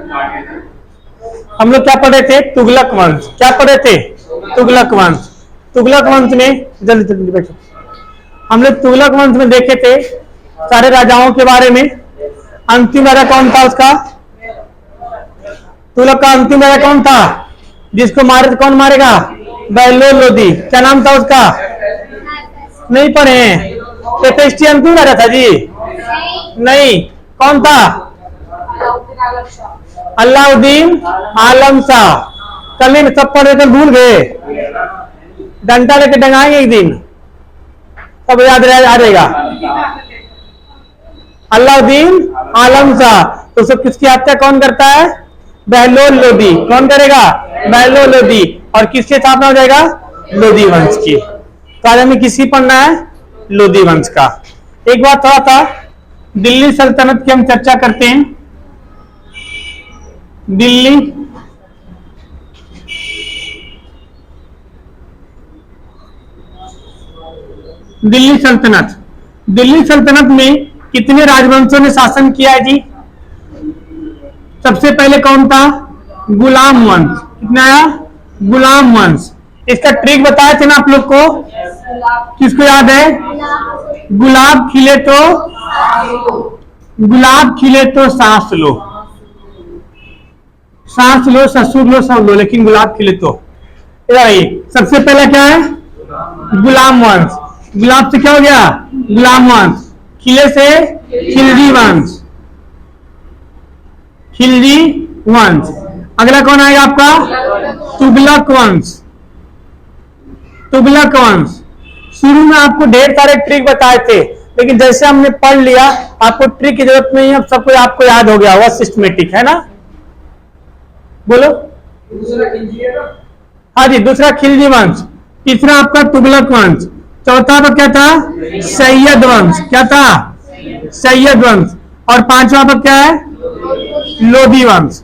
हम लोग क्या पढ़े थे? तुगलक वंश। क्या पढ़े थे? तुगलक वंश। तुगलक वंश में जल्दी जल्दी बैठो। हम लोग तुगलक वंश में देखे थे सारे राजाओं के बारे में। अंतिम राजा कौन था उसका? तुगलक का अंतिम राजा कौन था जिसको मारे? कौन मारेगा? बहलोल लोदी। क्या नाम था उसका? नहीं पढ़े हैं? पेपेस्टी अंतिम राजा था जी? नहीं। कौन था? अलाउद्दीन आलम शाह। कल नहीं सब पढ़े थे, भूल गए? डंडा लेके डंगाएंगे एक दिन, तब याद आ जाएगा। अलाउद्दीन आलम शाह। तो सब किसकी हत्या कौन करता है? बहलोल लोदी। कौन करेगा? बहलोल लोदी। और किसके स्थापना हो जाएगा? लोदी वंश की। तो आज हमें किसकी पढ़ना है? लोदी वंश का। एक बात थोड़ा था, दिल्ली सल्तनत की हम चर्चा करते हैं। दिल्ली सल्तनत। दिल्ली सल्तनत में कितने राजवंशों ने शासन किया है जी? सबसे पहले कौन था? गुलाम वंश। कितना आया? गुलाम वंश। इसका ट्रिक बताए थे ना आप लोग को? किसको याद है? गुलाब खिले तो सांस लो। सांस लो, ससुर लो, सब लो, लेकिन गुलाब खिले तो। सबसे पहला क्या है? गुलाम वंश। गुलाब से क्या हो गया? गुलाम वंश। खिले से खिलजी वंश। खिलजी वंश। अगला कौन आएगा आपका? तुगलक वंश। तुगलक वंश। शुरू में आपको ढेर सारे ट्रिक बताए थे, लेकिन जैसे हमने पढ़ लिया आपको ट्रिक की जरूरत नहीं है, अब सब कुछ आपको याद हो गया। वह सिस्टमेटिक है ना? बोलो। हाँ जी, दूसरा खिलजी वंश। तीसरा आपका तुगलक वंश। चौथा पर क्या था? सैयद वंश। क्या था? सैयद वंश। और पांचवा पर क्या है? लोधी वंश।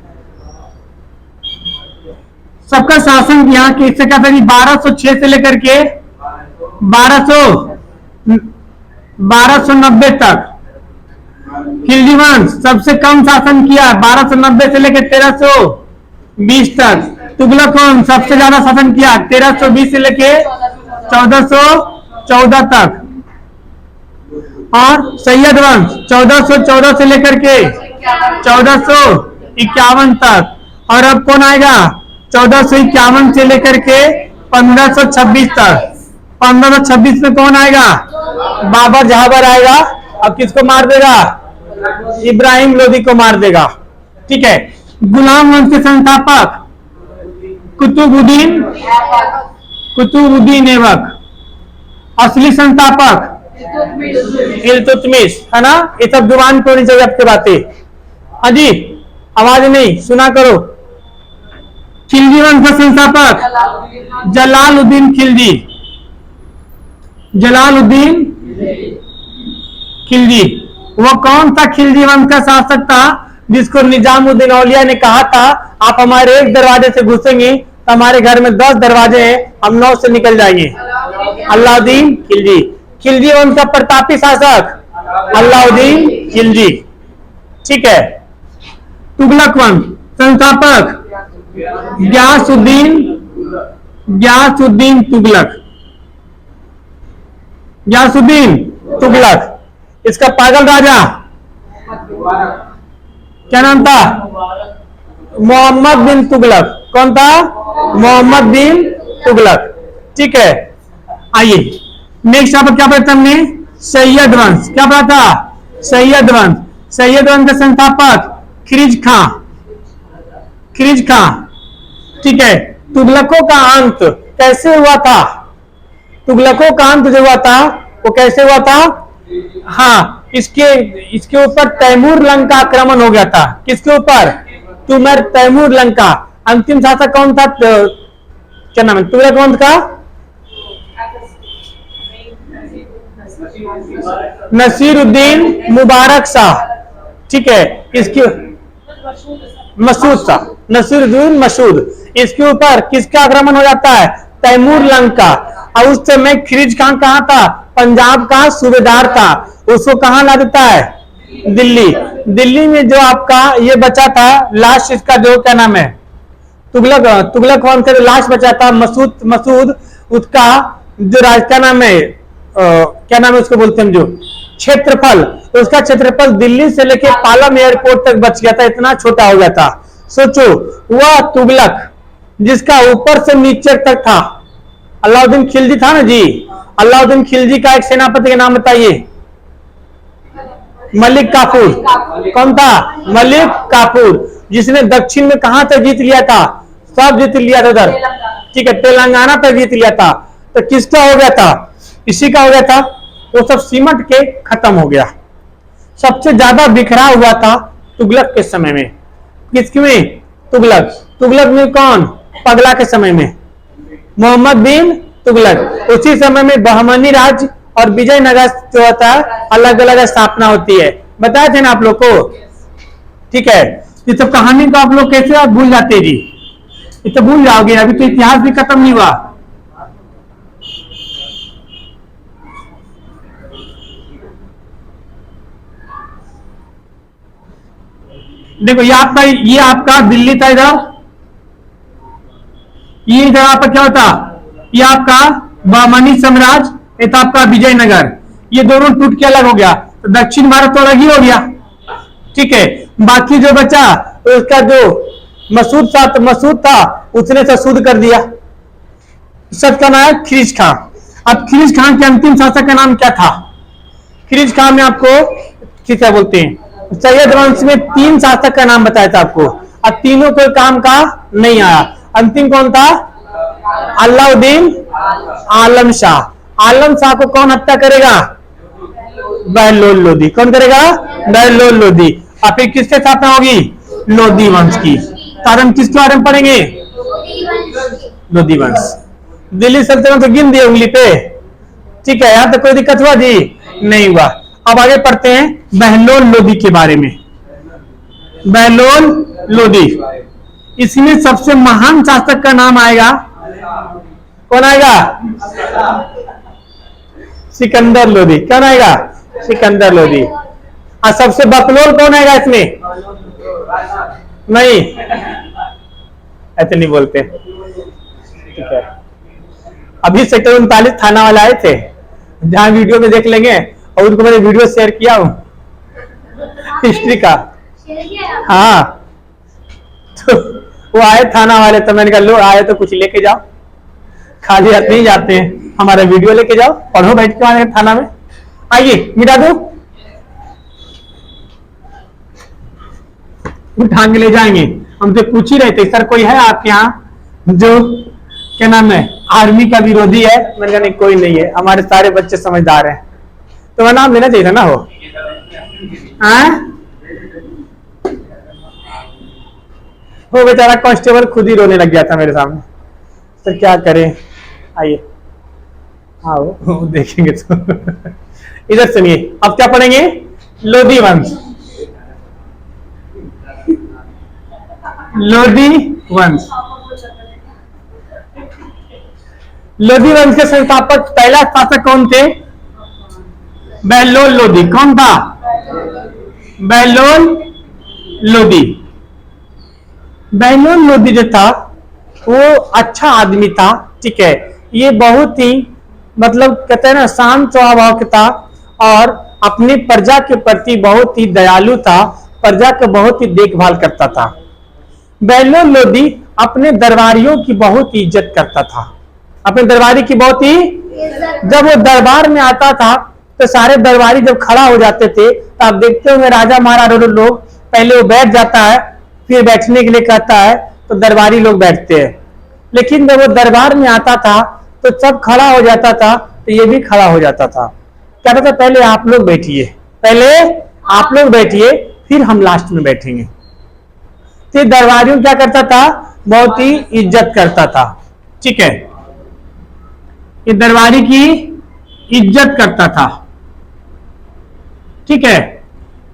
सबका शासन यहाँ किससे क्या था? 1206 से लेकर के 1290 तक खिलजी वंश सबसे कम शासन किया, 1290 से लेकर 1320 तक। तुगलक वंश सबसे ज्यादा शासन किया, 1320 से लेकर 1414 तक। और सैयद वंश 1414 से लेकर के 1451 तक। और अब कौन आएगा? 1451 से लेकर के 1526 तक। 1526 में कौन आएगा? बाबर जहाबर आएगा। अब किसको मार देगा? इब्राहिम लोदी को मार देगा। ठीक है। गुलाम वंश के संस्थापक कुतुबुद्दीन ऐबक। असली संस्थापक इल्तुतमिश, है ना? ये सब जुबान पे होनी चाहिए आपके बातें। हाँ जी, आवाज नहीं, सुना करो। खिलजी वंश का संस्थापक जलालुद्दीन खिलजी। जलालुद्दीन खिलजी। वो कौन सा खिलजी वंश का शासक था जिसको निजामुद्दीन औलिया ने कहा था आप हमारे एक दरवाजे से घुसेंगे तो हमारे घर में 10 दरवाजे हैं, हम 9 से निकल जाएंगे? अलाउद्दीन खिलजी। खिलजी वंश का प्रतापी शासक अलाउद्दीन खिलजी। ठीक है। तुगलक वंश संस्थापक गयासुद्दीन तुगलक। गयासुद्दीन तुगलक। इसका पागल राजा क्या नाम था? मोहम्मद बिन तुगलक। कौन था? मोहम्मद बिन तुगलक। ठीक है। आइए नेक्स्ट यहाँ पर क्या पढ़ा हमने? सैयद वंश। क्या पढ़ा था? सैयद वंश। सैयद वंश का संस्थापक खिरिज खां। खिरिज खां। ठीक है। तुगलकों का अंत कैसे हुआ था? तुगलकों का अंत जो हुआ था वो कैसे हुआ था? हाँ, इसके ऊपर तैमूर लंग का आक्रमण हो गया था। किसके ऊपर? तैमूर लंग का। अंतिम शासक कौन था? क्या नाम है तुगलक वंश का? नसीरुद्दीन मुबारक शाह। ठीक है। इसकी मसूद शाह, नसीरुद्दीन मसूद। इसके ऊपर किसका आक्रमण हो जाता है? तैमूर लंग का। और उस समय खिरिज खां कहाँ था? पंजाब का सूबेदार था। उसको कहाँ ला देता है? दिल्ली। दिल्ली में जो आपका ये बचा था लास्ट, इसका जो क्या नाम है, तुगलक। तुगलक कौन थे, लास्ट बचा था मसूद। मसूद उसका जो राज क्या नाम है, क्या नाम है उसको बोलते हैं जो क्षेत्रफल, उसका क्षेत्रफल दिल्ली से लेके पालम एयरपोर्ट तक बच गया था, इतना छोटा हो गया था। सोचो, वह तुगलक जिसका ऊपर से नीचे तक था, अलाउद्दीन खिलजी था ना जी। अलाउद्दीन खिलजी का एक सेनापति का नाम बताइए। मलिक काफूर। कौन था, मलिक काफूर, जिसने दक्षिण में कहां तक जीत लिया था, सब जीत लिया था उधर, ठीक है, तेलंगाना तक जीत लिया था। तो किसका हो गया था, इसी का हो गया था। वो सब सिमट के खत्म हो गया। सबसे ज्यादा बिखरा हुआ था तुगलक के समय में। किसमें, तुगलक। तुगलक में कौन, पगला के समय में मोहम्मद बिन तुगलक। उसी समय में बहमनी राज्य और विजयनगर जो होता है अलग अलग स्थापना होती है, बताए थे ना आप लोग को, ठीक है। ये सब कहानी को आप लोग कैसे आप भूल जाते जी, ये तो भूल जाओगे, अभी तो इतिहास भी खत्म नहीं हुआ। देखो ये आपका दिल्ली था, इधर ये इधर आपका क्या होता, ये आपका बहमनी साम्राज्य, ये था आपका विजयनगर। ये दोनों टूट के अलग हो गया, तो दक्षिण भारत तो अलग ही हो गया, ठीक है। बाकी जो बचा उसका जो मसूद था उसने ससूद कर दिया। सबका नाम है खिरीज खां। अब खिरीज खां के अंतिम शासक का नाम क्या था, खिरीज खां में आपको क्या बोलते हैं, सैयद वंश में 3 शासक का नाम बताया था आपको, अब तीनों कोई काम का नहीं आया। अंतिम कौन था, अलाउद्दीन आलम शाह। आलम शाह को कौन हत्या करेगा, बहलोल लोदी। कौन करेगा, बहलोल लोदी। और फिर किसके स्थापना होगी, लोदी वंश की। तो हम किसके बारे में पढ़ेंगे, लोदी वंश। दिल्ली सल्तनत तो गिन दिए उंगली पे, ठीक है, यहां तक कोई दिक्कत हुआ जी, नहीं हुआ। अब आगे पढ़ते हैं बहलोल लोदी के बारे में। बहलोल लोदी, इसमें सबसे महान शासक का नाम आएगा, कौन आएगा, सिकंदर लोदी। कौन आएगा, सिकंदर लोदी। और सबसे बकलोल कौन आएगा इसमें, नहीं ऐसे नहीं बोलते, ठीक है। अभी सेक्टर 39 थाना वाले आए थे, जहां वीडियो में देख लेंगे, और उनको मैंने वीडियो शेयर किया हूं हिस्ट्री का, हाँ। तो वो आए थाना वाले, तो मैंने कहा लो आए तो कुछ लेके जाओ, खाली हाथ नहीं जाते हैं, हमारा वीडियो लेके जाओ, पढ़ो बैठ के आए थाना में। आइए मिटा दो, उठा के ले जाएंगे। हमसे पूछ ही रहे थे सर कोई है आपके यहाँ जो क्या नाम है आर्मी का विरोधी है, मैंने कहा नहीं कोई नहीं है, हमारे सारे बच्चे समझदार हैं। तो मैं नाम लेना चाहिए था ना, वो बेचारा कांस्टेबल खुद ही रोने लग गया था मेरे सामने। सर क्या करें, आइए आओ देखेंगे तो इधर सुनिए। अब क्या पढ़ेंगे, लोदी वंश। लोदी वंश, लोदी वंश के संस्थापक पहला शासक कौन थे, बहलोल लोदी। कौन था, बहलोल लोदी। बहलोल लोदी जो था वो अच्छा आदमी था, ठीक है। ये बहुत ही मतलब कहते हैं ना शांत स्वभाव का था, और अपनी प्रजा के प्रति बहुत ही दयालु था, प्रजा का बहुत ही देखभाल करता था। बहलोल लोदी अपने दरबारियों की बहुत ही इज्जत करता था, अपने दरबारी की बहुत ही, जब वो दरबार में आता था तो सारे दरबारी जब खड़ा हो जाते थे तो आप देखते होंगे राजा महाराजा लोग पहले वो बैठ जाता है, फिर बैठने के लिए कहता है तो दरबारी लोग बैठते हैं। लेकिन जब वो दरबार में आता था तो सब खड़ा हो जाता था, तो ये भी खड़ा हो जाता था, कहता था पहले आप लोग बैठिए, पहले आप लोग बैठिए, फिर हम लास्ट में बैठेंगे। तो दरबारियों क्या करता था, बहुत ही इज्जत करता था, ठीक है, ये दरबारी की इज्जत करता था, ठीक है।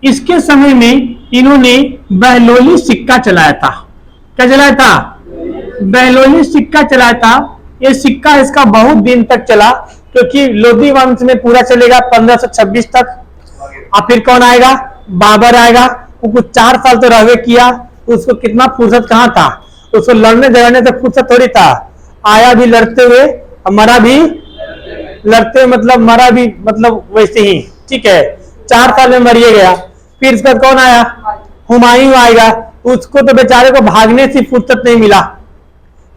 इसके समय में इन्होंने बहलोली सिक्का चलाया था। क्या चलाया था, बहलोली सिक्का चलाया था। ये सिक्का इसका बहुत दिन तक चला, क्योंकि लोदी वंश में पूरा चलेगा 1526 तक। और फिर कौन आएगा, बाबर आएगा, वो कुछ 4 साल तो रहवे किया, तो उसको कितना फुर्सत कहाँ था, उसको लड़ने झगड़ने से फुर्सत थोड़ी था। आया भी लड़ते हुए और मरा भी लड़ते हुए, मतलब मरा भी मतलब वैसे ही, ठीक है। 4 साल में मरिए गया। फिर इसके बाद कौन आया, हुमायूं आएगा। उसको तो बेचारे को भागने से फुर्सत नहीं मिला।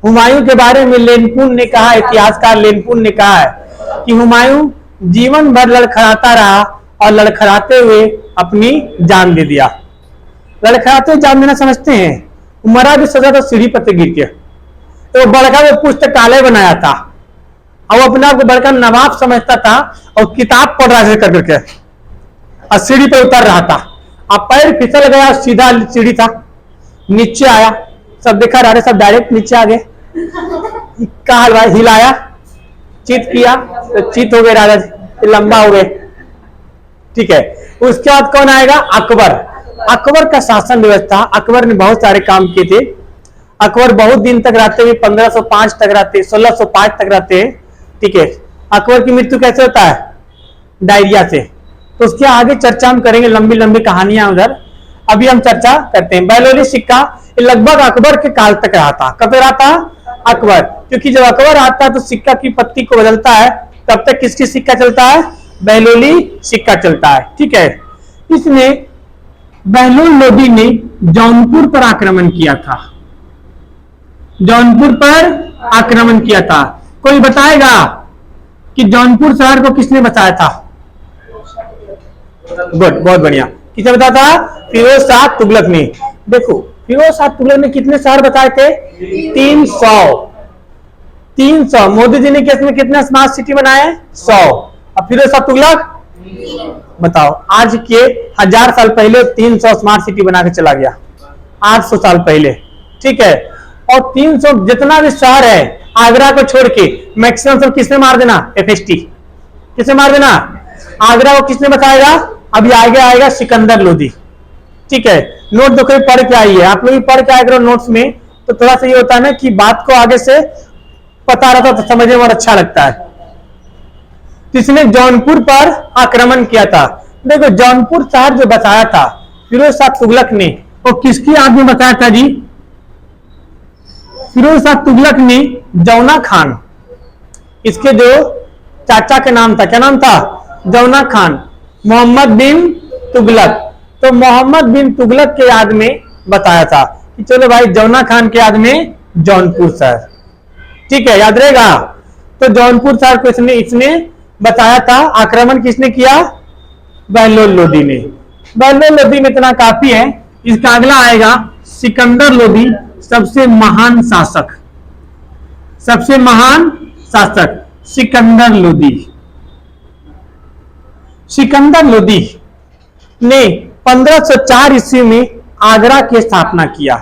हुमायूं के बारे में लेनपुन ने कहा, इतिहासकार लेनपुन ने कहा है कि हुमायूं जीवन भर लड़खड़ाता रहा और लड़खड़ाते हुए अपनी जान दे दिया। लड़खड़ाते हुए जान देना समझते हैं, मरा भी सजा तो सीढ़ी पर से गिर के। तो बड़का वो पुस्तकालय बनाया था और अपने आप को बड़का नवाब समझता था और किताब पढ़ रहा था कर करके और सीढ़ी पर उतर रहा था। अब पैर फिसल गया, सीधा सीढ़ी था, नीचे आया, सब देखा रहा, सब डायरेक्ट नीचे आ गए। कहा हिलाया, चित किया तो चित हो गए राजा जी, लंबा हो गए, ठीक है। उसके बाद कौन आएगा, अकबर। अकबर का शासन व्यवस्था, अकबर ने बहुत सारे काम किए थे। अकबर बहुत दिन तक रहते हुए 1505 तक रहते, 1605 तक रहते हैं, ठीक है। अकबर की मृत्यु कैसे होता है, डायरिया से। तो उसके आगे चर्चा हम करेंगे, लंबी लंबी कहानियां उधर, अभी हम चर्चा करते हैं। बहलोली सिक्का लगभग अकबर के काल तक रहा था। कब रहा था, अकबर, क्योंकि जब अकबर आता है तो सिक्का की पत्ती को बदलता है, तब तक किसकी सिक्का चलता है, बहलोली सिक्का चलता है, ठीक है। इसने बहलोल लोदी ने जौनपुर पर आक्रमण किया था, जौनपुर पर आक्रमण किया था। कोई बताएगा कि जौनपुर शहर को किसने बसाया था, गुड, बहुत बढ़िया। किसने बताया था, फिरोज शाह तुगलक ने। देखो फिरोज शाह तुगलक ने कितने शहर बताए थे, 300। मोदी जी ने केस में कितने स्मार्ट सिटी बनाए, 100। अब फिरोज शाह तुगलक बताओ, आज के 1000 साल पहले 300 स्मार्ट सिटी बना के चला गया, 800 साल पहले, ठीक है। और 300 जितना भी शहर है आगरा को छोड़ के मैक्सिमम सब किसने मार देना, FST, किसने मार देना, आगरा को किसने बताएगा, अभी आगे आएगा सिकंदर लोदी, ठीक है। नोट दो कोई पढ़ के आई है, आप लोग भी पढ़ के आए करो नोट्स में, तो थोड़ा सा ये होता है ना कि बात को आगे से पता रहता तो समझने में और अच्छा लगता है। इसने जौनपुर पर आक्रमण किया था। देखो जौनपुर शहर जो बताया था फिरोज शाह तुगलक ने, वो किसकी याद में बताया था जी, फिरोज शाह तुगलक ने जौना खान, इसके जो चाचा का नाम था, क्या नाम था, जौना खान, मोहम्मद बिन तुगलक। तो मोहम्मद बिन तुगलक के याद में बताया था कि चलो भाई जौना खान के याद में जौनपुर शहर, ठीक है, याद रहेगा। तो जौनपुर शहर को इसने बताया था। आक्रमण किसने किया, बहलोल लोदी ने। बहलोल लोदी में इतना काफी है। इसका अगला आएगा सिकंदर लोदी, सबसे महान शासक, सबसे महान शासक सिकंदर लोदी। सिकंदर लोदी ने 1504 ईस्वी में आगरा की स्थापना किया।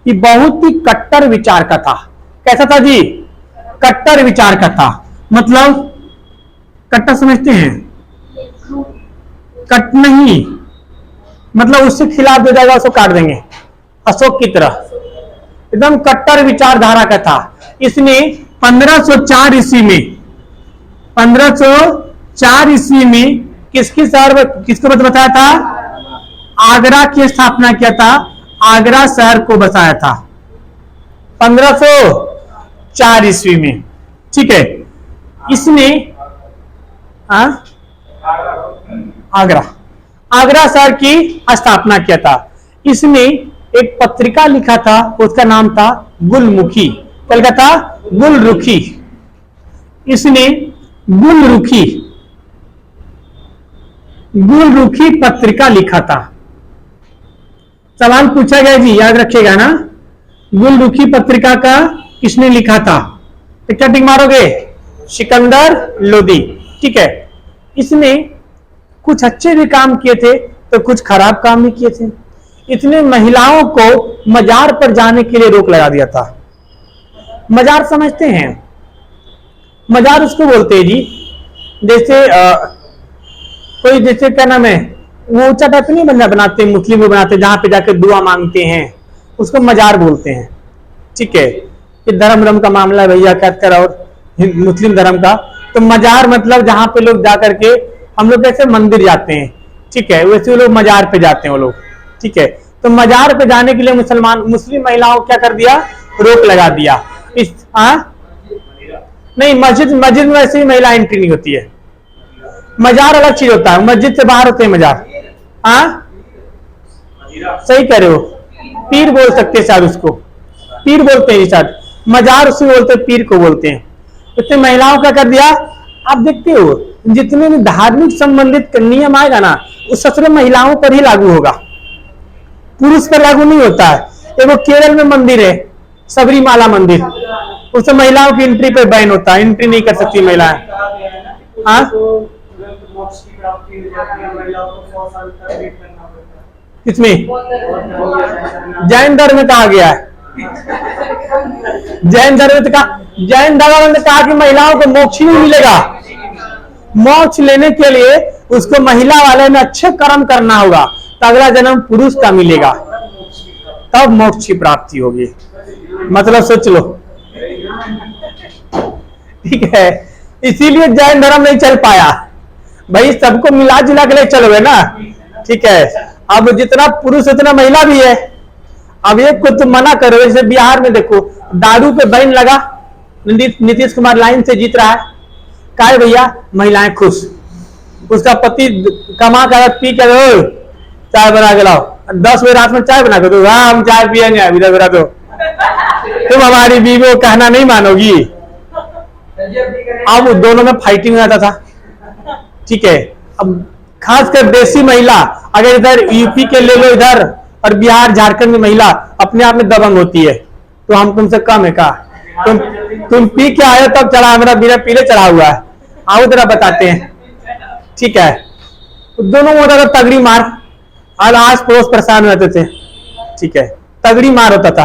ये बहुत ही कट्टर विचार का था। कैसा था जी, कट्टर विचार का था। मतलब कट्टर समझते हैं, कट नहीं मतलब उससे खिलाफ दे जाएगा उसको काट देंगे, अशोक की तरह, एकदम कट्टर विचारधारा का था। इसने 1504 ईस्वी में, 1504 ईस्वी में किसकी शहर, किसको बताया था, आगरा की स्थापना किया था, आगरा शहर को बसाया था 1504 ईस्वी में, ठीक है। इसने आगरा, आगरा शहर की स्थापना किया था। इसने एक पत्रिका लिखा था, उसका नाम था गुलमुखी, क्या था, गुलरुखी। इसने गुलरुखी, गुलरुखी पत्रिका लिखा था। सवाल पूछा गया जी, याद रखिएगा ना, गुलरुखी पत्रिका का किसने लिखा था, तो क्या टिक मारोगे, सिकंदर लोदी, ठीक है। इसने कुछ अच्छे भी काम किए थे तो कुछ खराब काम भी किए थे। इसने महिलाओं को मजार पर जाने के लिए रोक लगा दिया था। मजार समझते हैं, मजार उसको बोलते हैं जी, जैसे कोई जैसे क्या नाम है, वो ऊंचा टाइप नहीं बनाते, मुस्लिम भी बनाते, जहां पे जाकर दुआ मांगते हैं, उसको मजार बोलते हैं, ठीक है। ये धर्म का मामला है भैया, क्या कर, और मुस्लिम धर्म का, तो मजार मतलब जहां पे लोग जाकर के, हम लोग कैसे मंदिर जाते हैं, ठीक है, वैसे वो लोग मजार पे जाते हैं वो लोग, ठीक है। तो मजार पे जाने के लिए मुस्लिम महिलाओं क्या कर दिया, रोक लगा दिया। इस नहीं, मस्जिद में वैसे ही महिला एंट्री नहीं होती है। मजार अलग चीज होता है, मस्जिद से बाहर होते हैं मजार। सही कह रहे हो, पीर बोल सकते हैं शायद, उसको पीर बोलते हैं शायद, मजार उसे बोलते हैं, पीर को बोलते हैं। इसने महिलाओं का कर दिया। आप देखते हो जितने भी धार्मिक संबंधित नियम आएगा ना, उस सबसे महिलाओं पर ही लागू होगा, पुरुष पर लागू नहीं होता है। देखो केरल में मंदिर है सबरीमाला मंदिर, उससे महिलाओं की एंट्री पे बैन होता है, एंट्री नहीं कर सकती महिलाएं। इसमें जैन धर्म में कहा गया है, जैन धर्म ने कहा कि महिलाओं को मोक्ष ही नहीं मिलेगा। मोक्ष लेने के लिए उसको महिला वाले में अच्छे कर्म करना होगा, तो अगला जन्म पुरुष का मिलेगा, तब मोक्ष की प्राप्ति होगी। मतलब सोच लो, ठीक है। इसीलिए जैन धर्म नहीं चल पाया भाई, सबको मिला जुला के ले चलोगे ना, ठीक है। अब जितना पुरुष उतना महिला भी है। अब एक को तुम मना करो, जैसे बिहार में देखो दारू पे बैन लगा, नीतीश कुमार लाइन से जीत रहा है, काय भैया महिलाएं खुश, उसका पति कमा कर पी कर चाय बना के लाओ, 10 बजे रात में चाय बना के दो, हाँ हम चाय पियेंगे, इधर बना दो, तुम हमारी बीवी को कहना नहीं मानोगी। अब दोनों में फाइटिंग हो जाता था, ठीक है। अब खासकर देसी महिला, अगर इधर यूपी के ले लो इधर, और बिहार झारखंड में महिला अपने आप में दबंग होती है, तो हम तुमसे कम है का? तुम पी के आए तब चढ़ा, मेरा बिना पीले चढ़ा हुआ है, आओ जरा बताते हैं, ठीक है। दोनों में होता था तगड़ी मार, और आस पड़ोस परेशान हो जाते थे, ठीक है, तगड़ी मार होता था।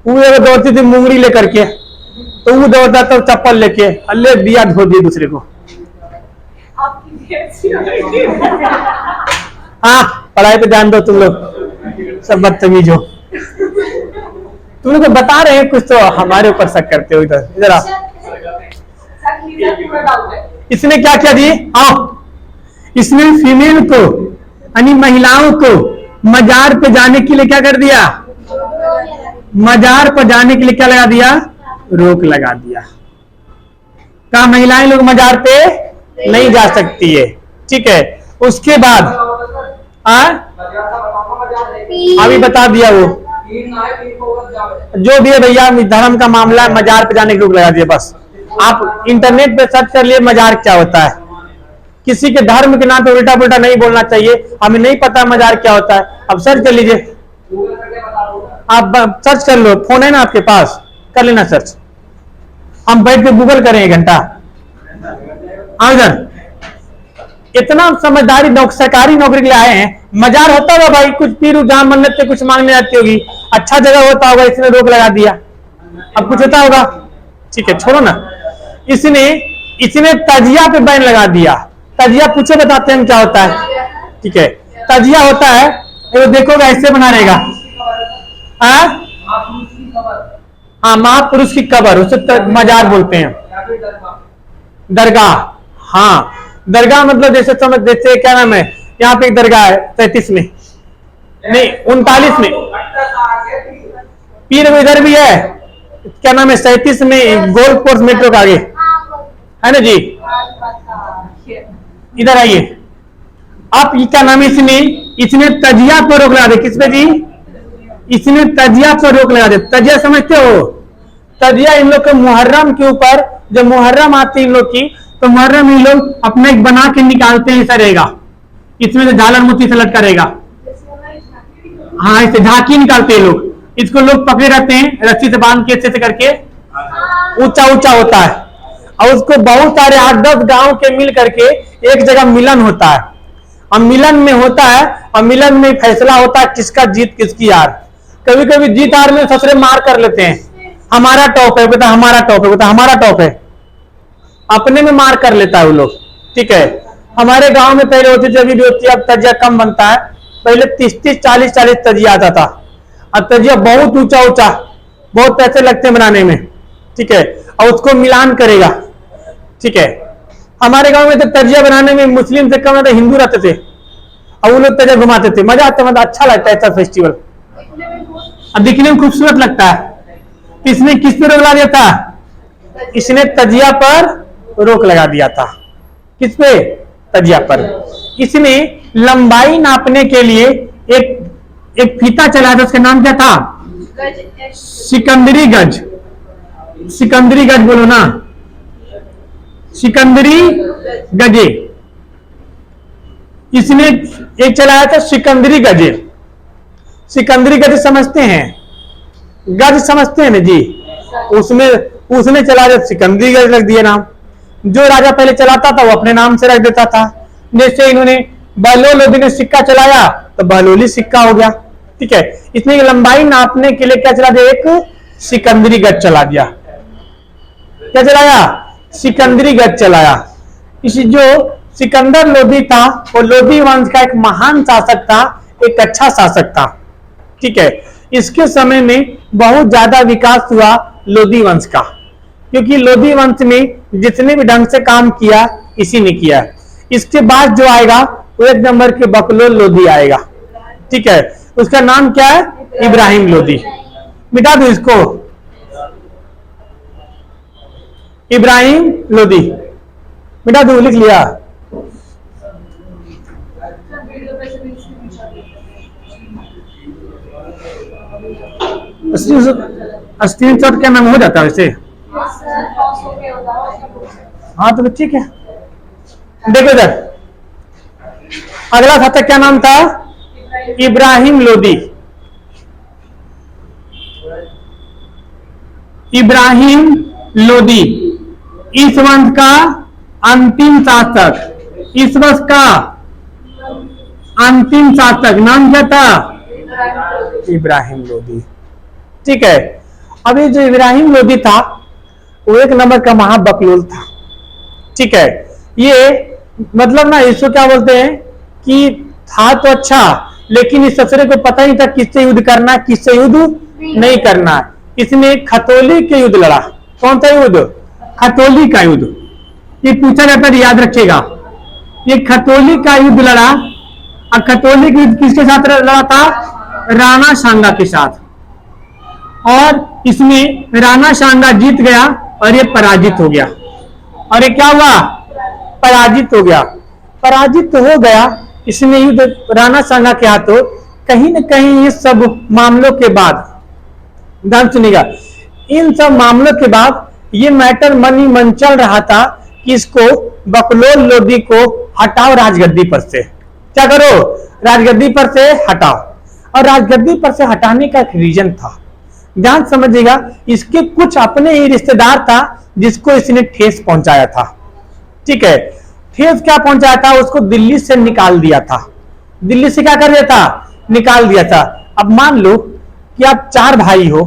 वो दौड़ती थी मुंगरी लेकर के, तो वो दौड़ता था चप्पल लेके, अल्ले दिया धो दिए दूसरे को। हाँ, पढ़ाई पे ध्यान दो तुम लोग, सब बदतमीज हो। तुम लोग बता रहे हैं कुछ, तो हमारे ऊपर शक करते हो। इधर इधर आओ, इसने क्या क्या दी, आओ। इसने फीमेल को यानी महिलाओं को मजार पे जाने के लिए क्या कर दिया, मजार पर जाने के लिए क्या लगा दिया, रोक लगा दिया। कहा महिलाएं लोग मजार पे नहीं जा सकती है, ठीक है। उसके बाद अभी बता दिया वो जो भी है भैया, धर्म का मामला है, मजार पे जाने की रोक लगा दिया। बस आप इंटरनेट पे सर्च कर लिए मजार क्या होता है। किसी के धर्म के नाम पे उल्टा पुल्टा नहीं बोलना चाहिए, हमें नहीं पता मजार क्या होता है। अब सर्च कर लीजिए, आप सर्च कर लो, फोन है ना आपके पास, कर लेना सर्च। हम बैठ के गूगल करें 1 घंटा। इतना समझदारी सरकारी नौकरी के लिए आए हैं। मजार होता होगा भाई, कुछ पीर जहां मन्नत से कुछ मांगने जाती होगी, अच्छा जगह होता होगा, इसने रोक लगा दिया। अब कुछ होता होगा, ठीक है, छोड़ो ना। इसने तजिया पे बैन लगा दिया। तजिया पूछो, बताते हैं क्या होता है, ठीक है। तजिया होता है, वो देखोगे ऐसे बना रहेगा, हाँ, महापुरुष की कब्र, उसे मजार बोलते हैं। दरगाह, हाँ, दरगाह मतलब जैसे समझ, जैसे क्या नाम है, यहाँ पे एक दरगाह है 33 में, नहीं 39 में, पीर इधर भी है, क्या नाम है 37 में, गोल्फ कोर्स मेट्रो का आगे है ना जी। इधर आइए आप, ये क्या नाम है, इसने तजिया पर रोक लगा दे। किस पे जी, इसने तजिया पर रोक लगा दे। तजिया समझते हो, तजिया इन लोग के मुहर्रम के ऊपर, जब मुहर्रम आती है इन लोग की, तो मुहर्रम इन लोग अपना एक बना के निकालते हैं, ऐसा रहेगा, इसमें से झालर मोती से लटका रहेगा, हाँ, इसे झांकी निकालते हैं लोग। इसको लोग पकड़े रहते हैं रस्सी से बांध के, अच्छे से करके, ऊंचा ऊंचा होता है, और उसको बहुत सारे 8-10 गांव के मिल करके एक जगह मिलन होता है। और मिलन में होता है, और मिलन में फैसला होता है किसका जीत किसकी हार। कभी कभी जीत हार में ससुरे मार कर लेते हैं, हमारा टॉप है बता, हमारा टॉप है बता, हमारा टॉप है, अपने में मार कर लेता है वो लोग, ठीक है। हमारे गांव में पहले होती थी, अभी भी होती है, अब तजिया कम बनता है। पहले 30-30, 40-40 तजिया आता था, और तजिया बहुत ऊंचा ऊंचा, बहुत पैसे लगते हैं बनाने में, ठीक है, और उसको मिलान करेगा, ठीक है। हमारे गांव में तो तजिया बनाने में मुस्लिम से कम हिंदू रहते थे, और वो लोग तजा घुमाते थे, मजा आता, मतलब अच्छा लगता है ऐसा फेस्टिवल, और दिखने में खूबसूरत लगता है। इसने किस पे रोक लगा दिया था? इसने तजिया पर रोक लगा दिया था। किस पे? तजिया पर। इसने लंबाई नापने के लिए एक फीता चलाया था, उसका नाम क्या था? सिकंदरी गज। सिकंदरी गज बोलो ना, सिकंदरी गजे। इसने एक चलाया था सिकंदरी गजे। सिकंदरी गज समझते हैं? गज समझते हैं ना जी? उसमें उसने चला दिया सिकंदरी गज, रख दिया नाम। जो राजा पहले चलाता था वो अपने नाम से रख देता था। जैसे इन्होंने बहलोल लोधी ने सिक्का चलाया तो बहलोली सिक्का हो गया। ठीक है, इसने लंबाई नापने के लिए क्या चला दिया? एक सिकंदरी गज चला दिया। क्या चलाया? सिकंदरी गज चलाया। इसी जो सिकंदर लोधी था वो लोधी वंश का एक महान शासक था, एक अच्छा शासक था। ठीक है, इसके समय में बहुत ज्यादा विकास हुआ लोधी वंश का, क्योंकि लोधी वंश ने जितने भी ढंग से काम किया इसी ने किया। इसके बाद जो आएगा वो एक नंबर के बकलोल लोधी आएगा। ठीक है, उसका नाम क्या है? इब्राहिम लोधी। मिटा दो इसको, इब्राहिम लोधी मिटा दो, लिख लिया। स्क्रीनशॉट क्या नाम हो जाता है वैसे? हाँ तो ठीक है, देखो इधर अगला खाता क्या नाम था? इब्राहिम लोधी। इब्राहिम लोधी इस वंश का अंतिम शासक, इस वंश का अंतिम शासक नाम क्या था? इब्राहिम लोधी। ठीक है, अभी जो इब्राहिम लोधी था वो एक नंबर का महाबकलोल था। ठीक है, ये मतलब ना इसको क्या बोलते हैं कि था तो अच्छा, लेकिन इस ससुरे को पता ही था किससे युद्ध करना है, किससे युद्ध नहीं करना है। इसने खतौली के युद्ध लड़ा। कौन सा युद्ध? खतौली का युद्ध। ये पूछा जाता है, याद रखिएगा। ये खतौली का युद्ध लड़ा, और खतौली का युद्ध किसके साथ लड़ा था? राणा सांगा के साथ। और इसमें राणा सांगा जीत गया और ये पराजित हो गया। और ये क्या हुआ? पराजित हो गया। पराजित हो गया इसमें युद्ध राणा सांगा के हाथों। कहीं न कहीं इस सब मामलों के बाद, ध्यान सुनिएगा, इन सब मामलों के बाद ये मैटर मन ही मन चल रहा था कि इसको बकलोल लोधी को हटाओ राजगद्दी पर से। क्या करो? राजगद्दी पर से हटाओ। और राजगद्दी पर से हटाने का एक रीजन था, ध्यान समझिएगा। इसके कुछ अपने ही रिश्तेदार था जिसको इसने ठेस पहुंचाया था। ठीक है, ठेस क्या पहुंचाया था? उसको दिल्ली से निकाल दिया था। दिल्ली से क्या कर दिया था? निकाल दिया था। अब मान लो कि आप 4 भाई हो,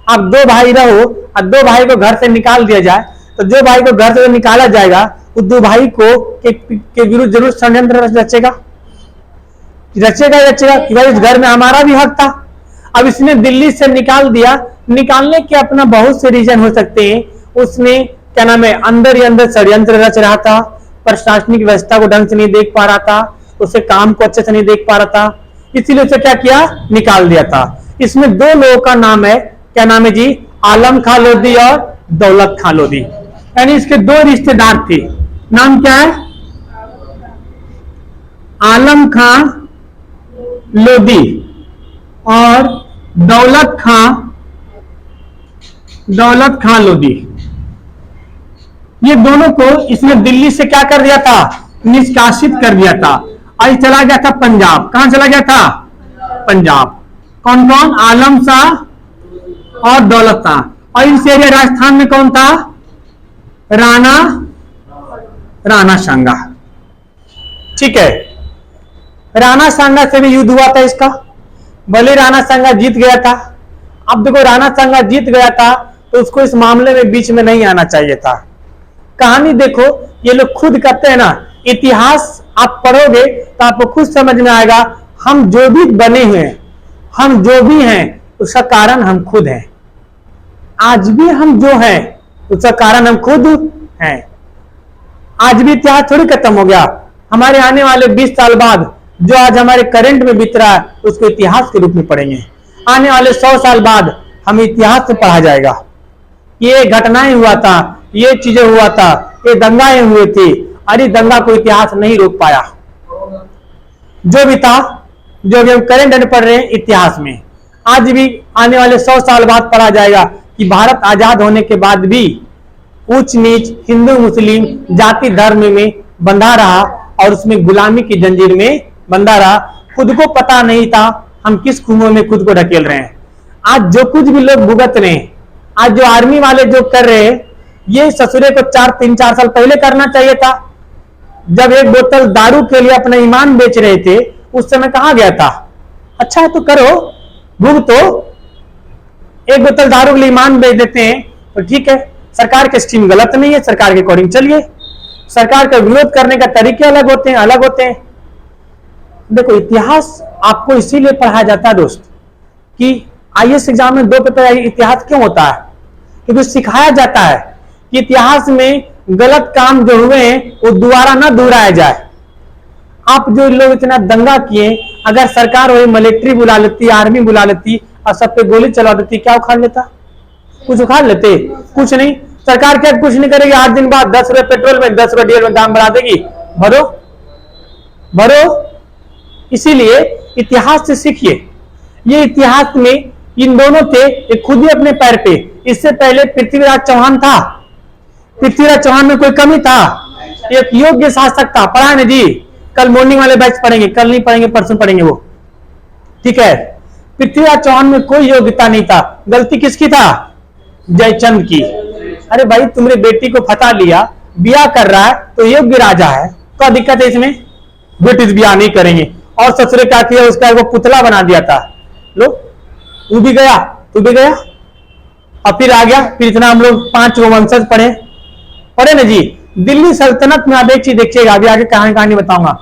आप 2 भाई रहो और 2 भाई को घर से निकाल दिया जाए, तो जो भाई को घर से निकाला जाएगा वो 2 भाई को के विरुद्ध जरूर षड्यंत्र रचेगा कि भाई इस घर में हमारा भी हक था। अब इसने दिल्ली से निकाल दिया। निकालने के अपना बहुत से रीजन हो सकते हैं। उसने क्या नाम है, अंदर ही अंदर षड्यंत्र रच रहा था, प्रशासनिक व्यवस्था को ढंग से नहीं देख पा रहा था, उसे काम को अच्छे से नहीं देख पा रहा था, इसीलिए उसे क्या किया? निकाल दिया था। इसमें 2 लोगों का नाम है, क्या नाम है जी? आलम खां लोधी और दौलत खां लोधी, यानी इसके 2 रिश्तेदार थे। नाम क्या है? आलम खां लोधी और दौलत खां लोधी। ये दोनों को इसने दिल्ली से क्या कर दिया था? निष्कासित कर दिया था। और चला गया था पंजाब। कहां चला गया था? पंजाब। कौन कौन? आलम शाह और दौलत शाह। और इस एरिया राजस्थान में कौन था? राणा सांगा। ठीक है, राणा सांगा से भी युद्ध हुआ था इसका, भले राणा सांगा जीत गया था। अब देखो, राणा सांगा जीत गया था तो उसको इस मामले में बीच में नहीं आना चाहिए था। कहानी देखो, ये लोग खुद कहते हैं ना, इतिहास आप पढ़ोगे तो आपको खुद समझ में आएगा। हम जो भी बने हुए हैं, हम जो भी हैं, उसका कारण हम खुद हैं। आज भी हम जो हैं उसका कारण हम खुद हैं। आज भी इतिहास थोड़ी खत्म हो गया। हमारे आने वाले 20 साल बाद जो आज हमारे करंट में बीत रहा है उसको इतिहास के रूप में पढ़ेंगे। आने वाले 100 साल बाद हमें इतिहास से पढ़ा जाएगा, ये घटनाएं हुआ था, ये चीजें हुआ था, ये दंगाएं हुए थे, अरे दंगा को इतिहास नहीं रोक पाया। जो भी था, जो भी हम करंट में पढ़ रहे हैं इतिहास में, आज भी आने वाले 100 साल बाद पढ़ा जाएगा कि भारत आजाद होने के बाद भी ऊंच नीच, हिंदू मुस्लिम जाति धर्म में बंधा रहा और उसमें गुलामी की जंजीर में बंधा रहा। खुद को पता नहीं था हम किस कुएं में खुद को ढकेल रहे हैं। आज जो कुछ भी लोग भुगत रहे हैं, आज जो आर्मी वाले जो कर रहे हैं, ये ससुरे को 3-4 साल पहले करना चाहिए था। जब एक बोतल दारू के लिए अपना ईमान बेच रहे थे उस समय कहा गया था, अच्छा है तो करो, भुगतो, एक बोतल दारू के लिए ईमान बेच देते हैं तो ठीक है, सरकार के स्कीम गलत नहीं है, सरकार के अकॉर्डिंग चलिए। सरकार का विरोध करने का तरीके अलग होते हैं, अलग होते हैं। देखो इतिहास आपको इसीलिए पढ़ाया जाता है दोस्त कि आईएएस एग्जाम में 2 पेपर इतिहास क्यों होता है, क्योंकि सिखाया जाता है कि इतिहास में गलत काम जो हुए हैं वो दोबारा ना दोहराया जाए। आप जो लोग इतना दंगा किए, अगर सरकार वही मिलिट्री बुला लेती, आर्मी बुला लेती और सब पे गोली चला देती, क्या उखाड़ लेता? कुछ उखाड़ लेते? कुछ नहीं। सरकार क्या कुछ नहीं करेगी, 8 दिन बाद 10 रुपए पेट्रोल में, 10 रुपए डीजल में दाम बढ़ा देगी, भरो भरो। इसीलिए इतिहास से सीखिए। ये इतिहास में इन दोनों थे, एक खुद ही अपने पैर पे। इससे पहले पृथ्वीराज चौहान था। पृथ्वीराज चौहान में कोई कमी था? एक योग्य शासक था। पढ़ा ना जी, कल मॉर्निंग वाले बैच पढ़ेंगे, कल नहीं पढ़ेंगे, परसों पढ़ेंगे वो, ठीक है। पृथ्वीराज चौहान में कोई योग्यता नहीं था। गलती किसकी था? जयचंद की। अरे भाई तुमने बेटी को फंसा लिया, ब्याह कर रहा है तो योग्य राजा है, क्या दिक्कत है इसमें? ब्रिटिश ब्याह नहीं करेंगे। और ससुरे क्या किया, उसका वो पुतला बना दिया था। लो तू भी गया, तू भी गया, और फिर आ गया। फिर इतना हम लोग 5 वंशज पढ़े ना जी। दिल्ली सल्तनत में आप एक चीज देखिएगा, अभी आगे कहानी बताऊंगा।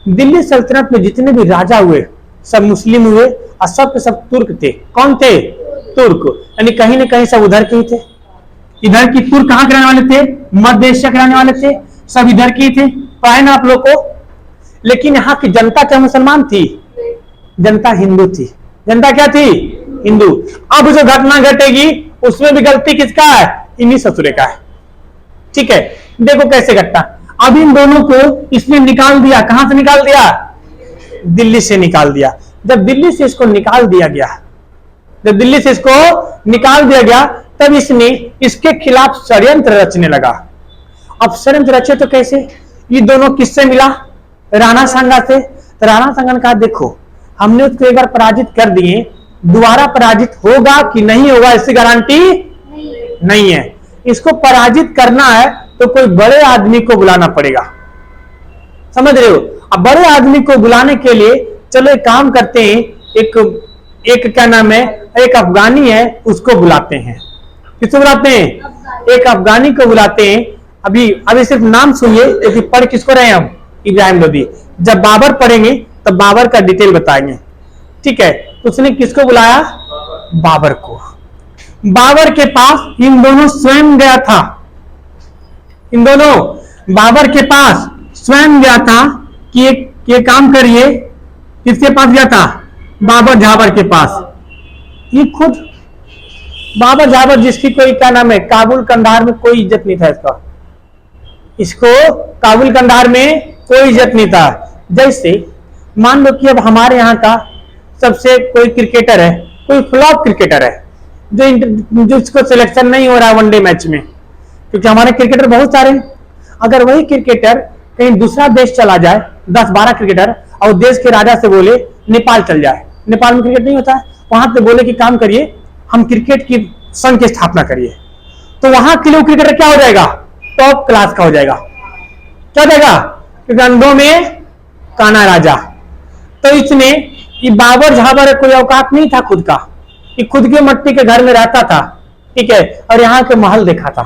दिल्ली सल्तनत में जितने भी राजा हुए सब मुस्लिम हुए और सब के सब तुर्क थे। कौन थे? तुर्क। यानी कहीं ना कहीं सब उधर के ही थे। इधर की तुर्क कहां के रहने वाले थे? मध्य एशिया के रहने वाले थे, सब इधर के ही थे। पाए ना आप लोग को। लेकिन यहाँ की जनता क्या मुसलमान थी? जनता हिंदू थी। जनता क्या थी? हिंदू। अब जो घटना घटेगी उसमें भी गलती किसका है? इन्हीं ससुरे का है, ठीक है। देखो कैसे घटना। अब इन दोनों को इसने निकाल दिया। कहां से निकाल दिया? दिल्ली से निकाल दिया। जब दिल्ली से इसको निकाल दिया गया, जब दिल्ली से इसको निकाल दिया गया, तब इसने इसके खिलाफ षड्यंत्र रचने लगा। अब षड्यंत्र रचे तो कैसे? ये दोनों किससे मिला? राणा सांगा से। राणा सांगा ने कहा देखो हमने उसको एक बार पराजित कर दिए, दोबारा पराजित होगा कि नहीं होगा इसकी गारंटी नहीं है। इसको पराजित करना है तो कोई बड़े आदमी को बुलाना पड़ेगा, समझ रहे हो। अब बड़े आदमी को बुलाने के लिए चलो एक काम करते हैं, एक क्या नाम है, एक अफगानी है उसको बुलाते हैं। किसको बुलाते हैं? एक अफगानी को बुलाते हैं। अभी सिर्फ नाम सुनिए, क्योंकि पढ़ किसको रहे हैं हम? इब्राहिम लोदी। जब बाबर पढ़ेंगे तब बाबर का डिटेल बताएंगे, ठीक है। तो उसने किसको बुलाया? बाबर को। बाबर के पास इन दोनों स्वयं गया था। इन दोनों बाबर के पास स्वयं गया था कि ये काम करिए। किसके पास गया था? बाबर झाबर के पास। ये खुद बाबर झाबर जिसकी कोई क्या नाम है, काबुल कंधार में कोई इज्जत नहीं था इसका। इसको काबुल कंधार में कोई इज्जत नहीं था। जैसे मान लो कि अब हमारे यहाँ का सबसे कोई क्रिकेटर है, कोई फ्लॉप क्रिकेटर है जो इसको सिलेक्शन नहीं हो रहा वनडे मैच में, क्योंकि हमारे क्रिकेटर बहुत सारे हैं। अगर वही क्रिकेटर कहीं दूसरा देश चला जाए, 10-12 क्रिकेटर, और देश के राजा से बोले नेपाल चल जाए, नेपाल में क्रिकेट नहीं होता है, वहां पे बोले कि काम करिए हम क्रिकेट की संघ की स्थापना करिए, तो वहां के लिए क्रिकेटर क्या हो जाएगा? टॉप क्लास का हो जाएगा। क्या हो जाएगा? क्योंकि अंधों में काना राजा। तो इसने ये बाबर झाबर कोई औकात नहीं था खुद का, कि खुद के मट्टी के घर में रहता था, ठीक है, और यहाँ के महल देखा था,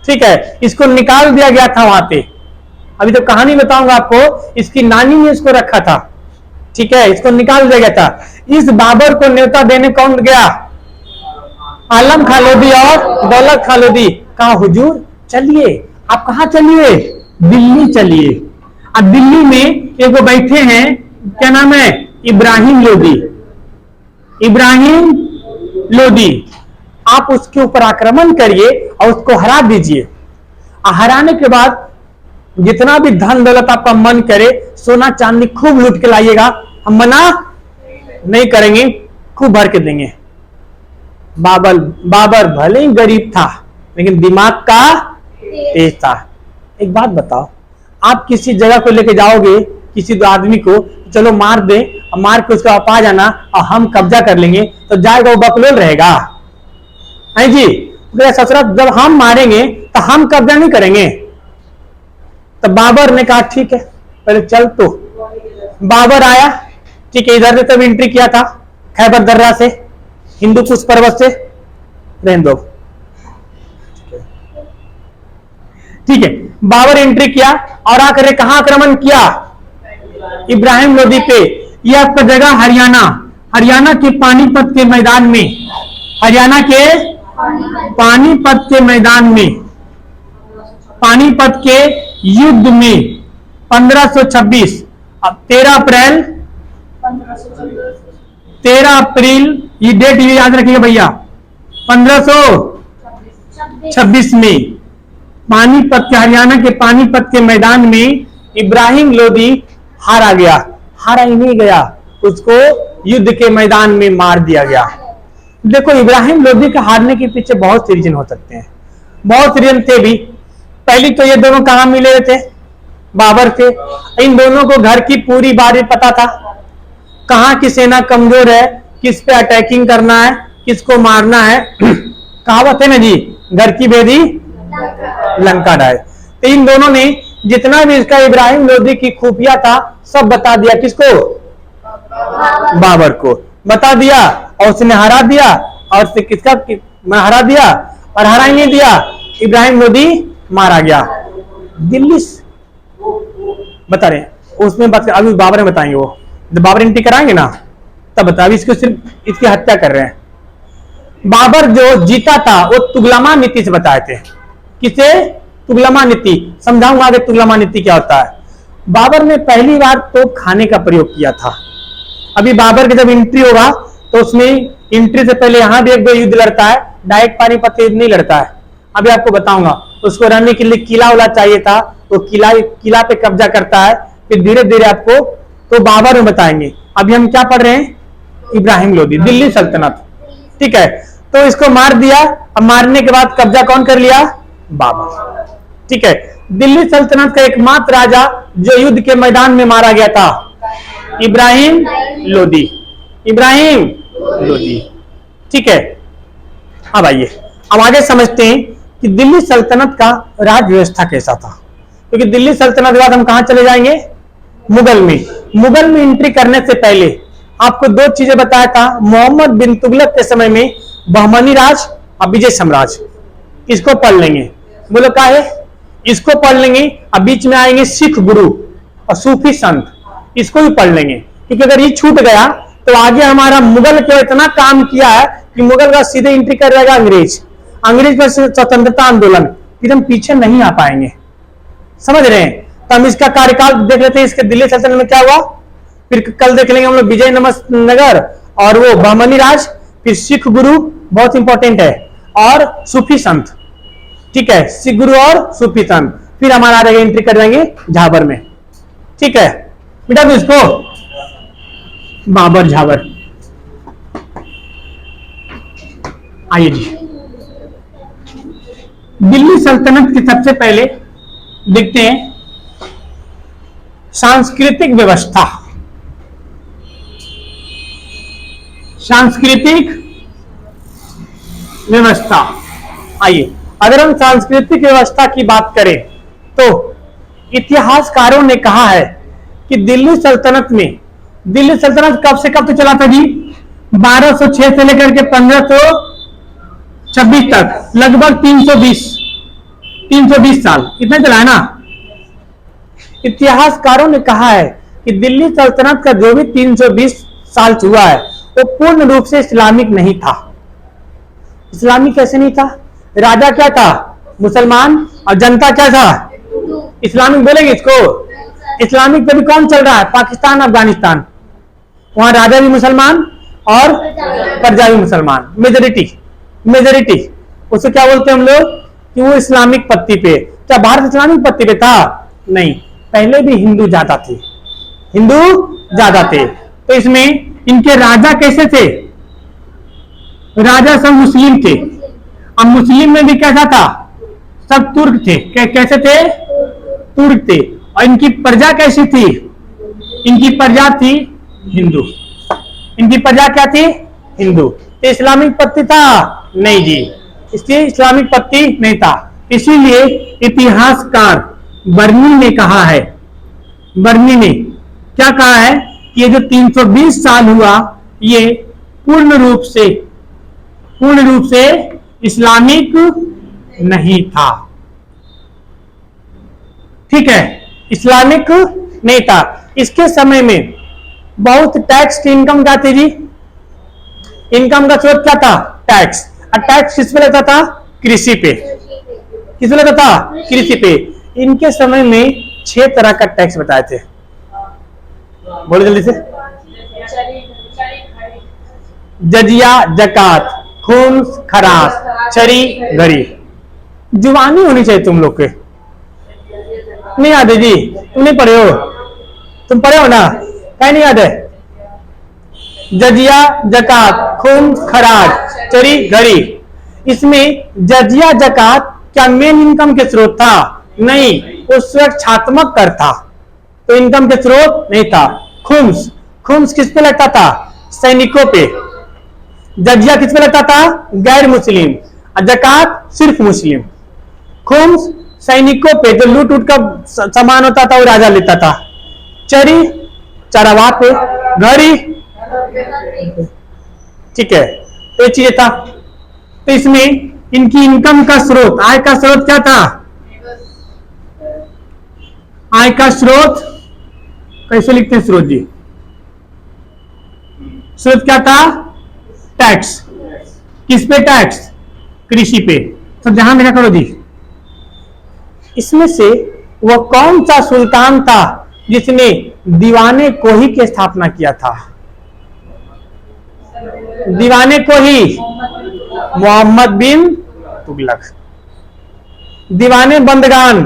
ठीक है। इसको निकाल दिया गया था वहां पे। अभी तो कहानी बताऊंगा आपको, इसकी नानी ने इसको रखा था, ठीक है। इसको निकाल दिया गया था। इस बाबर को न्योता देने कौन गया? आलम खां लोधी और दौलत खां लोधी। कहा हुजूर चलिए। आप कहा चलिए? दिल्ली चलिए। अब दिल्ली में एगो बैठे हैं क्या नाम है? इब्राहिम लोदी। इब्राहिम लोदी, आप उसके ऊपर आक्रमण करिए और उसको हरा दीजिए। हराने के बाद जितना भी धन दौलत आपका मन करे, सोना चांदी खूब लूट के लाइएगा, हम मना नहीं करेंगे, खूब भर के देंगे। बाबर भले ही गरीब था लेकिन दिमाग का तेज था। एक बात बताओ, आप किसी जगह को लेके जाओगे किसी आदमी को, चलो मार दे, मार के उसका पा जाना और हम कब्जा कर लेंगे, तो जाएगा वो बकलोल रहेगा? है जी? ससुरा जब हम मारेंगे तो हम कब्जा नहीं करेंगे। तो बाबर ने कहा ठीक है पहले चल। तो बाबर आया, ठीक है, इधर से तब एंट्री किया था खैबर दर्रा से, हिंदू कुश पर्वत से, रहने दो, ठीक है। बाबर एंट्री किया और आकर कहां आक्रमण किया? इब्राहिम लोदी पे। यह आपका जगह हरियाणा, हरियाणा के पानीपत के मैदान में, हरियाणा के पानीपत के मैदान में, पानीपत के युद्ध में 1526, अब 13 अप्रैल, ये डेट ये याद रखिएगा भैया, 1526 में पानीपत के, हरियाणा के पानीपत के मैदान में इब्राहिम लोदी हारा गया। हारा ही नहीं गया, उसको युद्ध के मैदान में मार दिया गया। देखो, इब्राहिम लोदी के हारने के पीछे बहुत से रीजन हो सकते हैं, बहुत रीजन थे भी। पहली तो ये दोनों कहां मिले थे? बाबर थे। इन दोनों को घर की पूरी बारी पता था, कहां की सेना कमजोर है, किस पे अटैकिंग करना है, किसको मारना है। कहावत है ना जी, घर की बेदी लंका ढाए। तो इन दोनों ने जितना भी इसका इब्राहिम लोदी की खुफिया था सब बता दिया। किसको? बाबर को बता दिया, और उसने हरा दिया, और उसने किसका हरा दिया? और हरा ही नहीं दिया, इब्राहिम लोदी मारा गया। दिल्ली बता रहे उसमें बात, अभी बाबर में बताएंगे, वो जब बाबर एंट्री कराएंगे ना तब बता, अभी इसको सिर्फ इसकी हत्या कर रहे हैं। बाबर जो जीता था वो तुगलमा नीति से बताए थे। किसे? तुगलमा नीति। समझाऊंगा आगे तुगलमा नीति क्या होता है। बाबर ने पहली बार तो खाने का प्रयोग किया था। अभी बाबर की जब एंट्री होगा तो उसमें एंट्री से पहले यहां भी एक दो युद्ध लड़ता है, डायरेक्ट पानीपत युद्ध नहीं लड़ता है। अभी आपको बताऊंगा। उसको रहने के लिए किला वाला चाहिए था, तो किला पे कब्जा करता है, फिर धीरे धीरे आपको तो बाबर में बताएंगे। अभी हम क्या पढ़ रहे हैं? इब्राहिम लोदी, दिल्ली सल्तनत, ठीक है। तो इसको मार दिया। अब मारने के बाद कब्जा कौन कर लिया? बाबर, ठीक है। दिल्ली सल्तनत का एकमात्र राजा जो युद्ध के मैदान में मारा गया था, इब्राहिम लोदी। इब्राहिम लोदी, ठीक है। अब आइए, अब आगे समझते हैं कि दिल्ली सल्तनत का राज व्यवस्था कैसा था। क्योंकि दिल्ली सल्तनत के बाद हम कहां चले जाएंगे? मुगल में। मुगल में एंट्री करने से पहले आपको दो चीजें बताया था। मोहम्मद बिन तुगलक के समय में बहमनी राज और विजय साम्राज्य, इसको पढ़ लेंगे। बोलो क्या है? इसको पढ़ लेंगे। अब बीच में आएंगे सिख गुरु और सूफी संत, इसको भी पढ़ लेंगे। क्योंकि अगर ये छूट गया तो आगे हमारा मुगल के इतना काम किया है कि मुगल का सीधे एंट्री कर जाएगा अंग्रेज पर स्वतंत्रता आंदोलन, फिर हम पीछे नहीं आ पाएंगे। समझ रहे हैं? तो हम इसका कार्यकाल देख लेते हैं, इसके दिल्ली सल्तनत में क्या हुआ। फिर कल देख लेंगे हम लोग विजय नगर और वो बहमनी राज, फिर सिख गुरु बहुत इंपॉर्टेंट है, और सूफी संत, ठीक है। सिख गुरु और सूफी संत, फिर हमारा आ जाएगा एंट्री कर जाएंगे झाबर में, ठीक है। बेटा तो इसको बाबर झाबर। आइए जी, दिल्ली सल्तनत की सबसे पहले देखते हैं सांस्कृतिक व्यवस्था। सांस्कृतिक व्यवस्था, आइए, अगर हम सांस्कृतिक व्यवस्था की बात करें तो इतिहासकारों ने कहा है कि दिल्ली सल्तनत कब से कब तक चला था जी? 1206 से लेकर के 1526 तक, लगभग 320 साल, इतना चला है ना। इतिहासकारों ने कहा है कि दिल्ली सल्तनत का जो भी 320 साल हुआ है वो पूर्ण रूप से इस्लामिक नहीं था। इस्लामिक कैसे नहीं था? राजा क्या था? मुसलमान, और जनता क्या था? इस्लामिक बोलेंगे इसको? इस्लामिक पे भी कौन चल रहा है? पाकिस्तान, अफगानिस्तान। वहां राजा भी मुसलमान और प्रजा भी मुसलमान, मेजोरिटी। उसे क्या बोलते हैं हम लोग कि वो इस्लामिक पत्ती पे। क्या भारत इस्लामिक पत्ती पे था? नहीं, पहले भी हिंदू ज्यादा थे। तो इसमें इनके राजा कैसे थे? राजा सब मुस्लिम थे। अब मुस्लिम में भी कैसा था? सब तुर्क थे। कैसे थे? तुर्क थे। और इनकी प्रजा कैसी थी? इनकी प्रजा थी हिंदू। इनकी प्रजा क्या थी? हिंदू। तो इस्लामिक पत्ती था? नहीं जी, इसलिए इस्लामिक पत्ती नहीं था। इसीलिए इतिहासकार बर्नी ने कहा है, बर्नी ने क्या कहा है कि ये जो 320 साल हुआ ये पूर्ण रूप से इस्लामिक नहीं था। ठीक है, इस्लामिक नहीं था। इसके समय में बहुत टैक्स की इनकम क्या थी जी? इनकम का स्रोत क्या था? टैक्स। और टैक्स किस पे लगता था? कृषि पे। किस पे लगता था? कृषि पे। इनके समय में 6 तरह का टैक्स बताए थे। बोलो जल्दी से। जजिया, जकात, खुम्स, खरास, चरी, गरी। जुबानी होनी चाहिए तुम लोग के। नहीं याद है जी? तुम नहीं पढ़े हो? तुम पढ़े हो ना? क्या नहीं याद है? जजिया, जकात, खुम्स, खराज, चरी, गरी। इसमें जजिया, जकात क्या मेन इनकम के स्रोत था? नहीं, वो सुरक्षात्मक कर था, तो इनकम के स्रोत नहीं था। खुम्स किस पे लगता था? सैनिकों पे। जजिया किस पे लगता था? गैर मुस्लिम। और जकात सिर्फ मुस्लिम। खुम्स सैनिकों पे, जो लूट उट का सामान होता था वो राजा लेता था। चरी चरावा पे। गरी, ठीक है, तो ये चीज था। तो इसमें इनकी इनकम का स्रोत, आय का स्रोत क्या था? आय का स्रोत कैसे लिखते हैं स्रोत जी? स्रोत क्या था? टैक्स। किस पे टैक्स? कृषि पे। तो ध्यान रखा करो जी। इसमें से वह कौन सा सुल्तान था जिसने दीवाने कोही की स्थापना किया था? दीवाने कोही मोहम्मद बिन तुगलक। दीवाने बंदगान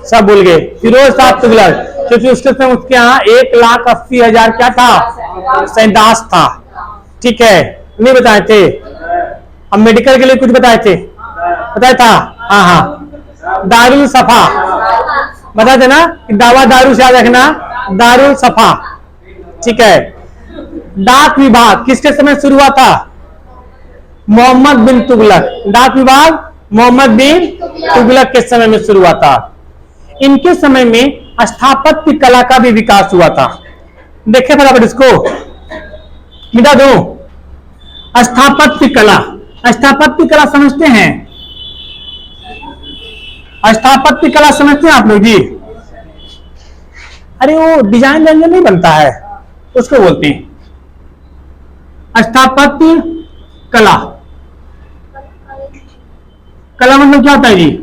सब भूल गए। फिरोज शाह तुगलक, क्योंकि उसके समय उसके यहाँ 1,80,000 क्या था? सैदास था। ठीक है, नहीं बताए थे? अब मेडिकल के लिए कुछ बताए थे? बताया था? हाँ, दारुल सफा बताए थे ना कि दावा दारू से याद रखना, दारुल सफा। ठीक है। डाक विभाग किसके समय शुरू हुआ था? मोहम्मद बिन तुगलक। डाक विभाग मोहम्मद बिन तुगलक के समय में शुरू हुआ था। इनके समय में स्थापत्य कला का भी विकास हुआ था। देखे फटाफट इसको, मिटा दो। स्थापत्य कला, स्थापत्य कला समझते हैं? स्थापत्य कला समझते हैं आप लोग जी? अरे वो डिजाइन व्यंजन नहीं बनता है, उसको बोलते हैं स्थापत्य कला। कला मतलब क्या होता है जी?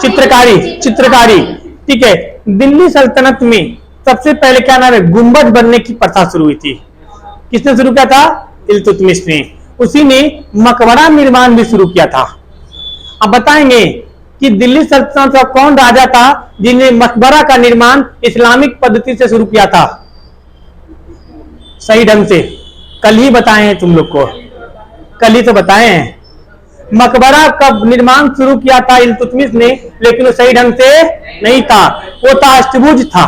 चित्रकारी। ठीक है। दिल्ली सल्तनत में सबसे पहले क्या नाम है? गुंबद बनने की प्रथा शुरू हुई थी। किसने शुरू किया था? इल्तुतमिश ने। उसी ने मकबरा निर्माण भी शुरू किया था। अब बताएंगे कि दिल्ली सल्तनत का कौन राजा था जिन्हें मकबरा का निर्माण इस्लामिक पद्धति से शुरू किया था? सही ढंग से कल ही बताए हैं तुम लोग को, कल ही तो बताए हैं। मकबरा का निर्माण शुरू किया था इल्तुतमिश ने, लेकिन वो सही ढंग से नहीं था। वो था अष्टभुज था,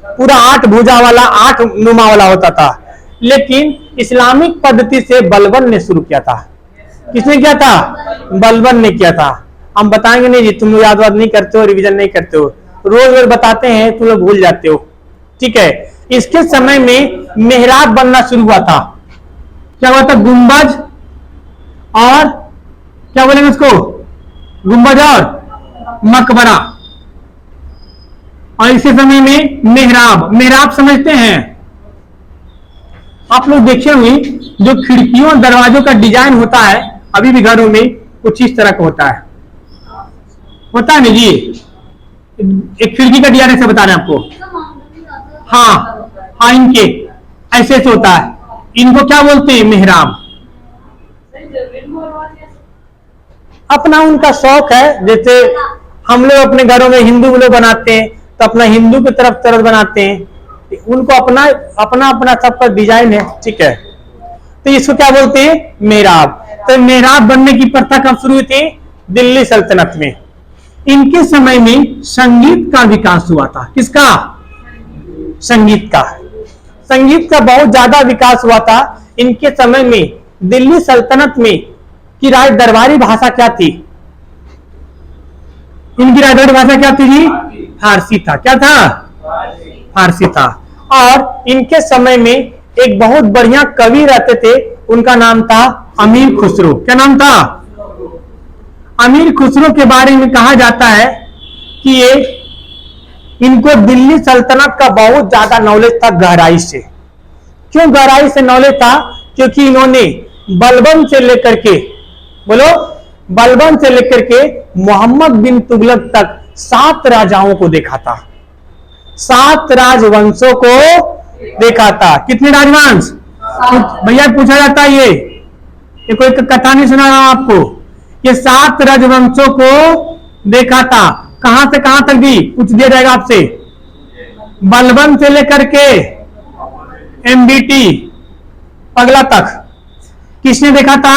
पूरा 8 भुजा वाला, 8 नुमा वाला होता था। लेकिन इस्लामिक पद्धति से बलबन ने शुरू किया था। किसने किया था? बलबन ने किया था। हम बताएंगे नहीं जी, तुम लोग याद नहीं करते हो, रिवीजन नहीं करते हो, रोज रोज बताते हैं, तुम लोग भूल जाते हो। ठीक है। इसके समय में मेहराब बनना शुरू हुआ था। क्या हुआ था? गुंबज और क्या बोलेंगे उसको? गुंबज और मकबरा। और इसी समय में मेहराब समझते हैं आप लोग? देखे हुए जो खिड़कियों और दरवाजों का डिजाइन होता है अभी भी घरों में, कुछ इस तरह का होता है नहीं जी? एक खिड़की का डिजाइन ऐसे बता रहे हैं आपको। हाँ, इनके ऐसे ऐसे होता है, इनको क्या बोलते हैं? मेहराब। अपना उनका शौक है, जैसे हम लोग अपने घरों में हिंदू लोग बनाते हैं तो अपना हिंदू की तरफ बनाते हैं, उनको अपना अपना अपना सबका डिजाइन है, ठीक है। तो इसको क्या बोलते हैं? मेहराब। तो मेहराब बनने की प्रथा कब शुरू हुई थी? दिल्ली सल्तनत में। इनके समय में संगीत का विकास हुआ था। किसका? संगीत का। संगीत का बहुत ज्यादा विकास हुआ था इनके समय में। दिल्ली सल्तनत में की राज दरबारी भाषा क्या थी? इनकी राज दरबारी भाषा क्या थी जी? फारसी था। क्या था? फारसी था। और इनके समय में एक बहुत बढ़िया कवि रहते थे, उनका नाम था अमीर खुसरो। क्या नाम था? अमीर खुसरो के बारे में कहा जाता है कि ये इनको दिल्ली सल्तनत का बहुत ज्यादा नॉलेज था, गहराई से। क्यों गहराई से नॉलेज था? क्योंकि इन्होंने बलबन से लेकर के, बोलो, बलबन से लेकर के मोहम्मद बिन तुगलक तक 7 राजाओं को देखा था, 7 राजवंशों को देखा था। कितने राजवंश भैया पूछा जाता है? ये कोई कथा नहीं सुना रहा आपको? ये 7 राजवंशों को देखा था। कहां से कहां तक भी पूछ दिया जाएगा आपसे। बलबन से लेकर के एमबीटी पगला तक किसने देखा था?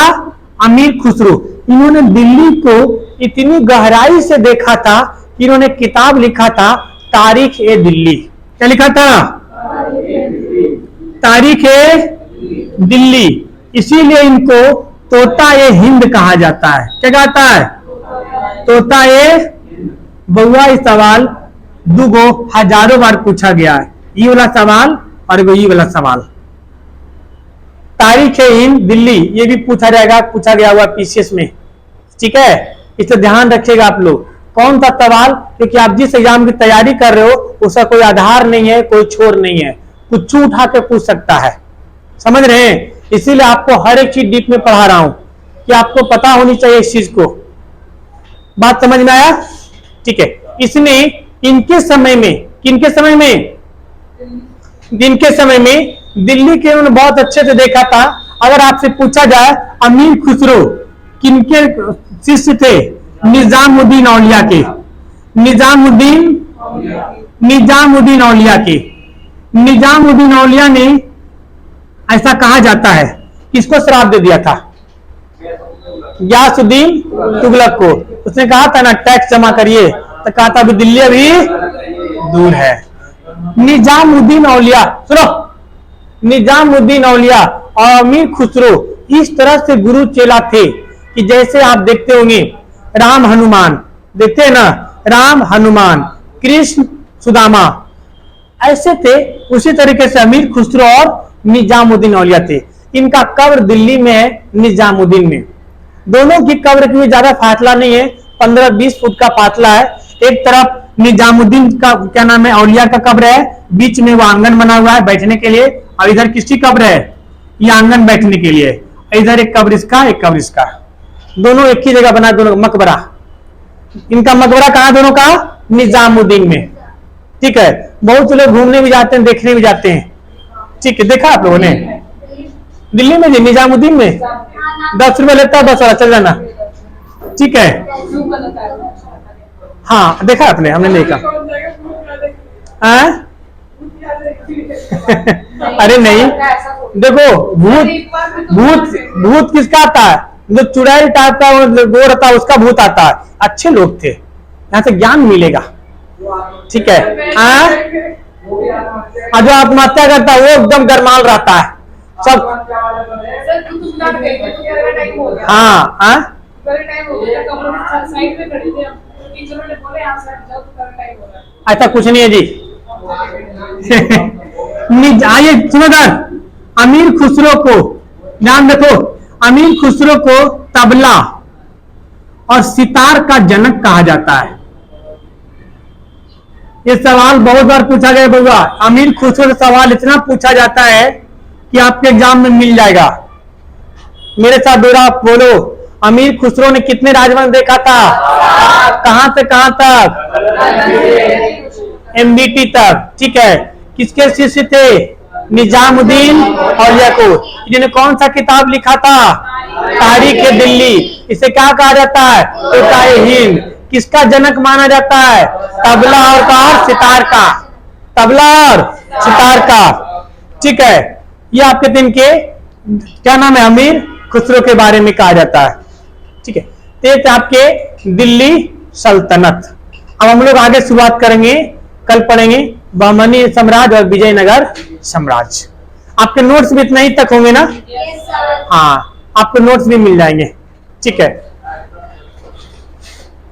अमीर खुसरो। इन्होंने दिल्ली को इतनी गहराई से देखा था कि इन्होंने किताब लिखा था, तारीख ए दिल्ली। क्या लिखा था? तारीख ए दिल्ली। इसीलिए इनको तोता ए हिंद कहा जाता है। क्या कहता है? तोता ए। बउआ इस सवाल दुगो हजारों बार पूछा गया है, ये वाला सवाल और ये वाला सवाल। तारीख ए हिंद दिल्ली, ये भी पूछा जाएगा, पूछा गया हुआ पीसीएस में, ठीक है। इसे ध्यान रखिएगा आप लोग। कौन सा सवाल? क्योंकि आप जिस एग्जाम की तैयारी कर रहे हो उसका कोई आधार नहीं है, कोई छोर नहीं है, कुछ उठा के पूछ सकता है। समझ रहे हैं? इसीलिए आपको हर एक चीज डीप में पढ़ा रहा हूं कि आपको पता होनी चाहिए इस चीज को। बात समझ में आया? ठीक है। इसने इनके समय में, किनके समय में? इनके समय में दिल्ली के उन्होंने बहुत अच्छे से देखा था। अगर आपसे पूछा जाए अमीर खुसरो किनके शिष्य थे? निजामुद्दीन औलिया के। निजामुद्दीन औलिया के। निजामुद्दीन औलिया ने, ऐसा कहा जाता है, किसको श्राप दे दिया था? गयासुद्दीन तुगलक को। उसने कहा था ना टैक्स जमा करिए, तो कहा था अभी दिल्ली अभी दूर है। निजामुद्दीन औलिया, सुनो, निजामुद्दीन औलिया और अमीर खुसरो इस तरह से गुरु चेला थे कि जैसे आप देखते होंगे राम हनुमान, देखते हैं ना, राम हनुमान, कृष्ण सुदामा, ऐसे थे। उसी तरीके से अमीर खुसरो और निजामुद्दीन औलिया थे। इनका कब्र दिल्ली में है, निजामुद्दीन में। दोनों की कब्र की ज्यादा फासला नहीं है, 15-20 फुट का फासला है। एक तरफ निजामुद्दीन का क्या नाम है, औलिया का कब्र है, बीच में वो आंगन बना हुआ है बैठने के लिए, और इधर किसकी कब्र है? ये आंगन बैठने के लिए। इधर एक कब्र इसका, एक कब्र इसका, दोनों एक ही जगह बना, दोनों मकबरा। इनका मकबरा कहां? दोनों का निजामुद्दीन में, ठीक है। बहुत लोग घूमने भी जाते हैं, देखने भी जाते हैं, ठीक है। देखा आप लोगों ने? दिल्ली में जी, निजामुद्दीन में 10 रुपए लेता है, 10 वाला, चल जाना, ठीक है। हाँ देखा आपने? हमने देखा। अरे नहीं, देखो भूत किसका आता है? जो चुड़ैल टाइप का वो रहता है, उसका भूत आता है। अच्छे लोग थे, यहाँ से ज्ञान मिलेगा, ठीक है। जो आत्महत्या करता है वो एकदम गरमाल रहता है सब। हाँ ऐसा कुछ नहीं है जी। आइए सुनोदार, अमीर खुसरो को ध्यान रखो, अमीर खुसरो को तबला और सितार का जनक कहा जाता है। ये सवाल बहुत बार पूछा गया बउआ। अमीर खुसरो से सवाल इतना पूछा जाता है कि आपके एग्जाम में मिल जाएगा। मेरे साथ दोहरा, बोलो, अमीर खुसरो ने कितने राजवंश देखा था? कहां से कहां तक? एमबीटी तक। ठीक है, किसके शिष्य थे? निजामुद्दीन और याकूत। इन्होंने कौन सा किताब लिखा था? तारीख दिल्ली। इसे क्या कहा जाता है? तोताए हिंद। किसका जनक माना जाता है? तबला और सितार का। तबला और सितार का। ठीक है, ये आपके दिन के क्या नाम है? अमीर खुसरो के बारे में कहा जाता है। ठीक है, ये थे आपके दिल्ली सल्तनत। अब हम लोग आगे शुरुआत करेंगे, कल पढ़ेंगे बहमनी साम्राज्य और विजयनगर साम्राज्य। आपके नोट्स भी इतना ही तक होंगे ना? हाँ, आपको नोट्स भी मिल जाएंगे। ठीक है।